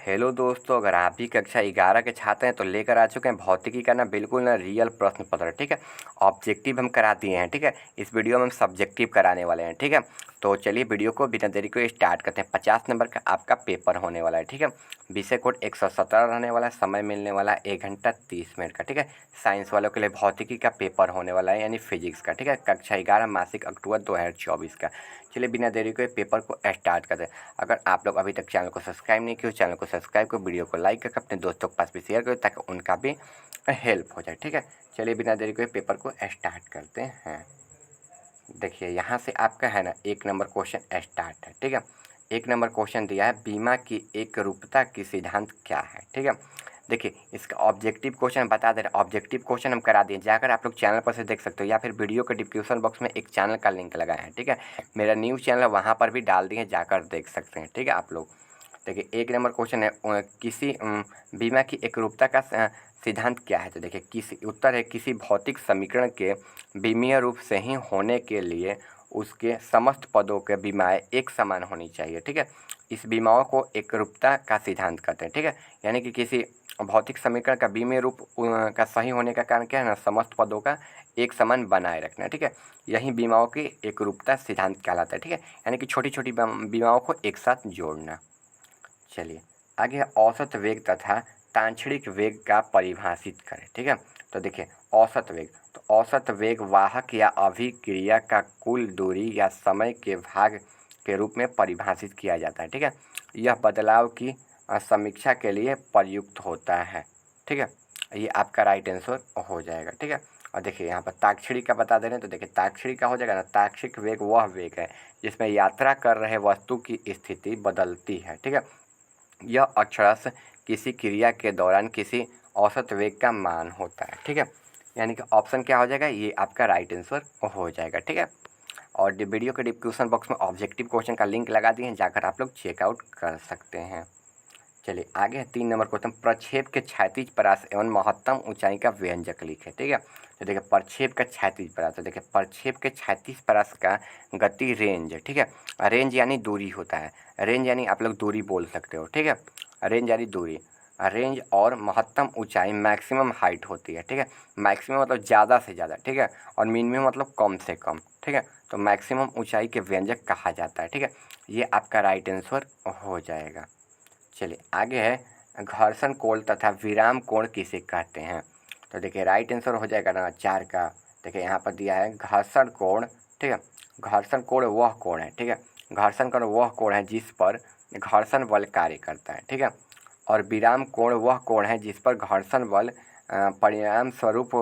Hello दोस्तों, अगर आप भी कक्षा 11 के छात्र हैं तो लेकर आ चुके हैं भौतिकी का ना बिल्कुल ना रियल प्रश्न पत्र। ठीक है, ऑब्जेक्टिव हम करा दिए हैं। ठीक है, इस वीडियो में हम सब्जेक्टिव कराने वाले हैं। ठीक है, तो चलिए वीडियो को बिना देरी को स्टार्ट करते हैं। 50 नंबर का आपका पेपर होने वाला है। ठीक है, विषय कोड 117 रहने वाला है। समय मिलने वाला है 1 घंटा 30 मिनट का। ठीक है, साइंस वालों के लिए भौतिकी का पेपर होने वाला है, यानी फिजिक्स का। ठीक है, कक्षा 11 मासिक अक्टूबर 2024 का। चलिए बिना देरी को पेपर को स्टार्ट करते हैं। अगर आप लोग अभी तक चैनल को सब्सक्राइब नहीं किए, चैनल को सब्सक्राइब करो, वीडियो को लाइक करके अपने दोस्तों के पास भी शेयर करो ताकि उनका भी हेल्प हो जाए। ठीक है, चलिए बिना देरी को पेपर को स्टार्ट करते हैं। देखिए यहाँ से आपका है ना 1 नंबर क्वेश्चन स्टार्ट है। ठीक है, 1 नंबर क्वेश्चन दिया है, बीमा की एक रूपता की सिद्धांत क्या है। ठीक है, देखिए इसका ऑब्जेक्टिव क्वेश्चन बता दे रहे, ऑब्जेक्टिव क्वेश्चन हम करा दिए, जाकर आप लोग चैनल पर से देख सकते हो या फिर वीडियो के डिस्क्रिप्शन बॉक्स में एक चैनल का लिंक लगाया है। ठीक है, मेरा न्यूज़ चैनल वहाँ पर भी डाल दिए, जाकर देख सकते हैं। ठीक है, आप लोग देखिए 1 नंबर क्वेश्चन है, किसी बीमा की एकरूपता का सिद्धांत क्या है। तो देखिए किसी उत्तर है, किसी भौतिक समीकरण के बीमीय रूप से ही होने के लिए उसके समस्त पदों के बीमाएं एक समान होनी चाहिए। ठीक है, इस बीमाओं को एकरूपता का सिद्धांत कहते हैं। ठीक है, यानी कि किसी भौतिक समीकरण का बीमीय रूप का सही होने का कारण क्या है ना, समस्त पदों का एक समान बनाए रखना। ठीक है, यही बीमाओं की एकरूपता सिद्धांत कहलाता है। ठीक है, यानी कि छोटी छोटी बीमाओं को एक साथ जोड़ना। चलिए आगे है, औसत वेग तथा तांत्रिक वेग का परिभाषित करें। ठीक है, तो देखिए औसत वेग, तो औसत वेग वाहक या अभिक्रिया का कुल दूरी या समय के भाग के रूप में परिभाषित किया जाता है। ठीक है, यह बदलाव की समीक्षा के लिए प्रयुक्त होता है। ठीक है, ये आपका राइट आंसर हो जाएगा। ठीक है, और देखिए यहाँ पर ताक्षणिक का बता दे रहे हैं, तो देखिए ताक्षणिक का हो जाएगा ना, ताक्षणिक वेग वह वेग है जिसमें यात्रा कर रहे वस्तु की स्थिति बदलती है। ठीक है, यह अक्षरश किसी क्रिया के दौरान किसी औसत वेग का मान होता है। ठीक है, यानी कि ऑप्शन क्या हो जाएगा, ये आपका राइट आंसर हो जाएगा। ठीक है, और वीडियो के डिस्क्रिप्शन बॉक्स में ऑब्जेक्टिव क्वेश्चन का लिंक लगा दिए हैं, जाकर आप लोग चेकआउट कर सकते हैं। चलिए आगे है 3 नंबर क्वेश्चन, प्रक्षेप के क्षैतिज परास एवं महत्तम ऊंचाई का व्यंजक लिखे। ठीक है, तो देखिए प्रक्षेप का क्षैतिज परास, तो देखिए प्रक्षेप के क्षैतिज परास का गति रेंज। ठीक है, रेंज यानी दूरी होता है, रेंज यानी आप लोग दूरी बोल सकते हो। ठीक है, रेंज यानी दूरी, रेंज और महत्तम ऊंचाई मैक्सिमम हाइट होती है। ठीक है, मैक्सिमम मतलब ज़्यादा से ज़्यादा। ठीक है, और मिनिमम मतलब कम से कम। ठीक है, तो मैक्सिमम ऊंचाई के व्यंजक कहा जाता है। ठीक है, ये आपका राइट आंसर हो जाएगा। चलिए आगे है, घर्षण कोण तथा विराम कोण किसे कहते हैं। तो देखिए राइट आंसर हो जाएगा ना 4 का। देखिए यहाँ पर दिया है घर्षण कोण। ठीक है, घर्षण कोण वह कोण है। ठीक है, घर्षण कोण वह कोण है जिस पर घर्षण बल कार्य करता है। ठीक है, और विराम कोण वह कोण है जिस पर घर्षण बल परिणाम स्वरूप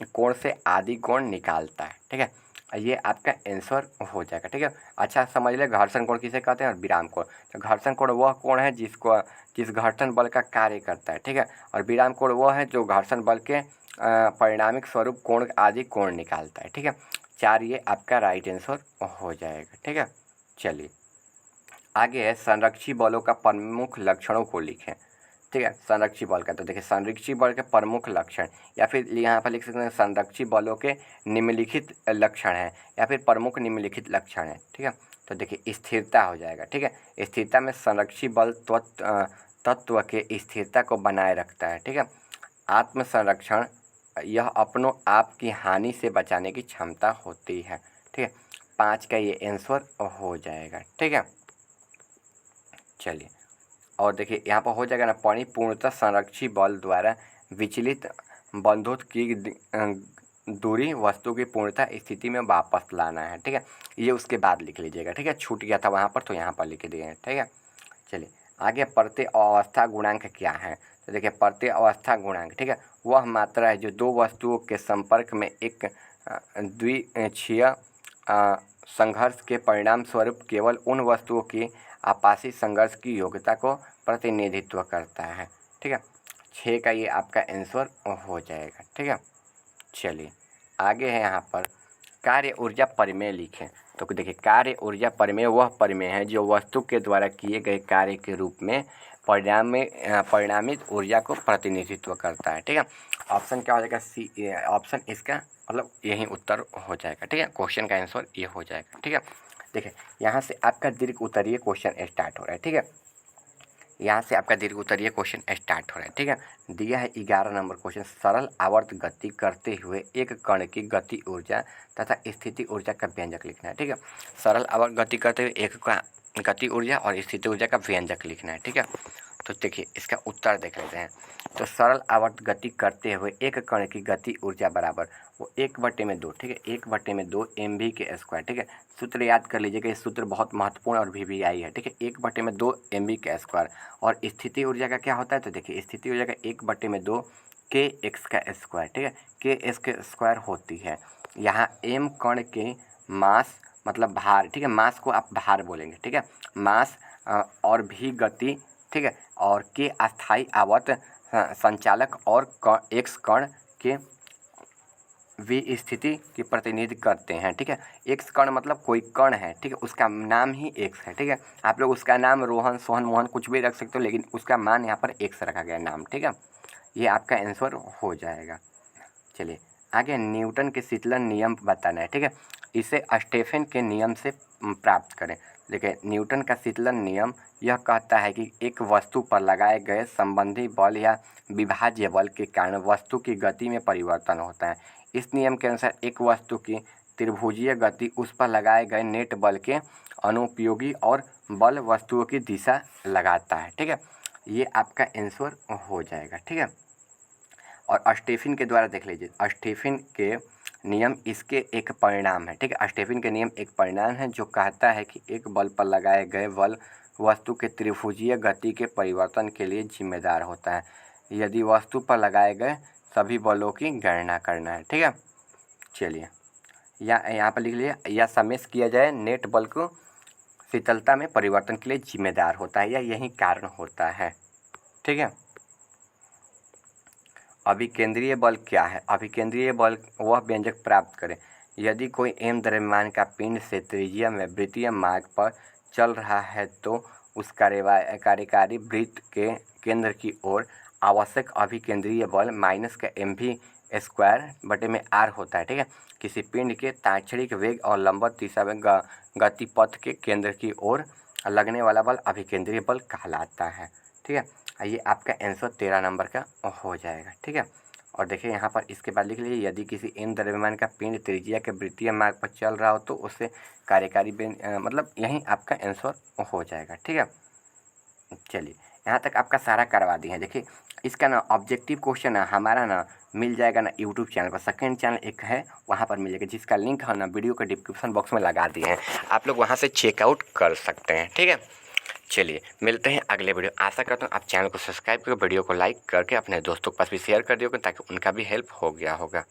कोण से आदि कोण निकालता है। ठीक है, ये आपका आंसर हो जाएगा। ठीक है, अच्छा समझ ले, घर्षण कोण किसे कहते हैं और विराम कोण। तो घर्षण कोण वह कोण है जिस घर्षण बल का कार्य करता है। ठीक है, और विराम कोण वह है जो घर्षण बल के परिणामिक स्वरूप कोण आदि कोण निकालता है। ठीक है, 4 ये आपका राइट आंसर हो जाएगा। ठीक है, चलिए आगे है, संरक्षी बलों का प्रमुख लक्षणों को लिखें। ठीक है, संरक्षी बल का, तो देखिए संरक्षी बल के प्रमुख लक्षण, या फिर यहाँ पर लिख सकते हैं संरक्षी बलों के निम्नलिखित लक्षण हैं, या फिर प्रमुख निम्नलिखित लक्षण हैं। ठीक है, तो देखिए स्थिरता हो जाएगा। ठीक है, स्थिरता में संरक्षी बल तत्व के स्थिरता को बनाए रखता है। ठीक है, आत्म संरक्षण, यह अपनों आप की हानि से बचाने की क्षमता होती है। ठीक है, 5 का ये आंसर हो जाएगा। ठीक है, चलिए और देखिए यहाँ पर हो जाएगा ना, परिपूर्णतः संरक्षी बल द्वारा विचलित बंधुत की दूरी वस्तु की पूर्णतः स्थिति में वापस लाना है। ठीक है, ये उसके बाद लिख लीजिएगा। ठीक है, छूट गया था वहाँ पर तो यहाँ पर लिख दिए हैं। ठीक है, चलिए आगे, प्रत्यय अवस्था गुणांक क्या है। तो देखिए प्रत्यय अवस्था गुणांक, ठीक है, वह मात्रा है जो दो वस्तुओं के संपर्क में एक द्विक्षीय संघर्ष के परिणाम स्वरूप केवल उन वस्तुओं की आपसी संघर्ष की योग्यता को प्रतिनिधित्व करता है। ठीक है, 6 का ये आपका आंसर हो जाएगा। ठीक है, चलिए आगे है यहाँ पर, कार्य ऊर्जा परिमेय लिखें। तो देखिए कार्य ऊर्जा परिमेय वह परिमेय है जो वस्तु के द्वारा किए गए कार्य के रूप में परिणामित ऊर्जा को प्रतिनिधित्व करता है। ठीक है, ऑप्शन क्या हो जाएगा, सी ऑप्शन इसका मतलब यही उत्तर हो जाएगा। ठीक है, क्वेश्चन का आंसर ये हो जाएगा। ठीक है, देखिए यहाँ से आपका दीर्घ उत्तरीय क्वेश्चन स्टार्ट हो रहा है। ठीक है, यहाँ से आपका दीर्घ उत्तरीय क्वेश्चन स्टार्ट हो रहा है। ठीक है, दिया है 11 नंबर क्वेश्चन, सरल आवर्त गति करते हुए एक कण की गति ऊर्जा तथा स्थिति ऊर्जा का व्यंजक लिखना है। ठीक है, सरल आवर्त गति करते हुए एक का गति ऊर्जा और स्थिति ऊर्जा का व्यंजक लिखना है। ठीक है, तो देखिए इसका उत्तर देख लेते हैं। तो सरल आवर्त गति करते हुए एक कण की गति ऊर्जा बराबर वो 1/2, ठीक है, 1/2 mv के स्क्वायर। ठीक है, सूत्र याद कर लीजिएगा, ये सूत्र बहुत महत्वपूर्ण और VVI है। ठीक है, 1/2 mv के स्क्वायर। और स्थिति ऊर्जा का क्या होता है, तो देखिए स्थिति ऊर्जा का 1/2 kx का स्क्वायर। ठीक है, kx के स्क्वायर होती है यहाँ m कण के मास मतलब भार। ठीक है, मास को आप भार बोलेंगे। ठीक है, मास और भी गति। ठीक है, और के अस्थायी आवर्त संचालक और एक्स कण के वी स्थिति की प्रतिनिधित्व करते हैं। ठीक है, एक्स कण मतलब कोई कण है। ठीक है, उसका नाम ही एक्स है। ठीक है, आप लोग उसका नाम रोहन, सोहन, मोहन कुछ भी रख सकते हो, लेकिन उसका मान यहाँ पर एक्स रखा गया नाम। ठीक है, ये आपका आंसर हो जाएगा। चलिए आगे, न्यूटन के शीतलन नियम बताना है। ठीक है, इसे स्टेफन के नियम से प्राप्त करें। देखिए न्यूटन का शीतलन नियम यह कहता है कि एक वस्तु पर लगाए गए संबंधी बल या विभाज्य बल के कारण वस्तु की गति में परिवर्तन होता है। इस नियम के अनुसार एक वस्तु की त्रिभुजीय गति उस पर लगाए गए नेट बल के अनुपयोगी और बल वस्तुओं की दिशा लगाता है। ठीक है, ये आपका आंसर हो जाएगा। ठीक है, और स्टेफन के द्वारा देख लीजिए, स्टेफन के नियम इसके एक परिणाम है। ठीक है, स्टेफन के नियम एक परिणाम है जो कहता है कि एक बल पर लगाए गए बल वस्तु के त्रिभुजीय गति के परिवर्तन के लिए जिम्मेदार होता है यदि वस्तु पर लगाए गए सभी बलों की गणना करना है। ठीक है, चलिए या यहाँ पर लिख लिया, या समेश किया जाए नेट बल को शीतलता में परिवर्तन के लिए जिम्मेदार होता है या यही कारण होता है। ठीक है, अभिकेंद्रीय बल क्या है, अभिकेंद्रीय बल वह व्यंजक प्राप्त करें यदि कोई m द्रव्यमान का पिंड से त्रिज्या में वृत्तीय मार्ग पर चल रहा है तो उस कार्यकारी वृत्त के केंद्र की ओर आवश्यक अभिकेंद्रीय बल माइनस का mv²/r होता है। ठीक है, किसी पिंड के ताक्षणिक वेग और लंबवत दिशा में गतिपथ के केंद्र की ओर लगने वाला बल अभिकेंद्रीय बल कहलाता है। ठीक है, ये आपका आंसर 13 नंबर का हो जाएगा। ठीक है, और देखिए यहाँ पर इसके बाद लिख लीजिए, यदि किसी m द्रव्यमान का पिंड त्रिज्या के वृत्तीय मार्ग पर चल रहा हो तो उससे कार्यकारी मतलब यही आपका आंसर हो जाएगा। ठीक है, चलिए यहाँ तक आपका सारा करवा दिए हैं। देखिए इसका ना ऑब्जेक्टिव क्वेश्चन ना हमारा ना मिल जाएगा ना यूट्यूब चैनल पर, सेकंड चैनल एक है वहाँ पर मिल जाएगा, जिसका लिंक है ना वीडियो के डिस्क्रिप्शन बॉक्स में लगा दिए हैं, आप लोग वहाँ से चेकआउट कर सकते हैं। ठीक है, चलिए मिलते हैं अगले वीडियो। आशा करता हूँ आप चैनल को सब्सक्राइब करके वीडियो को लाइक करके अपने दोस्तों के पास भी शेयर कर दियोगे ताकि उनका भी हेल्प हो गया होगा।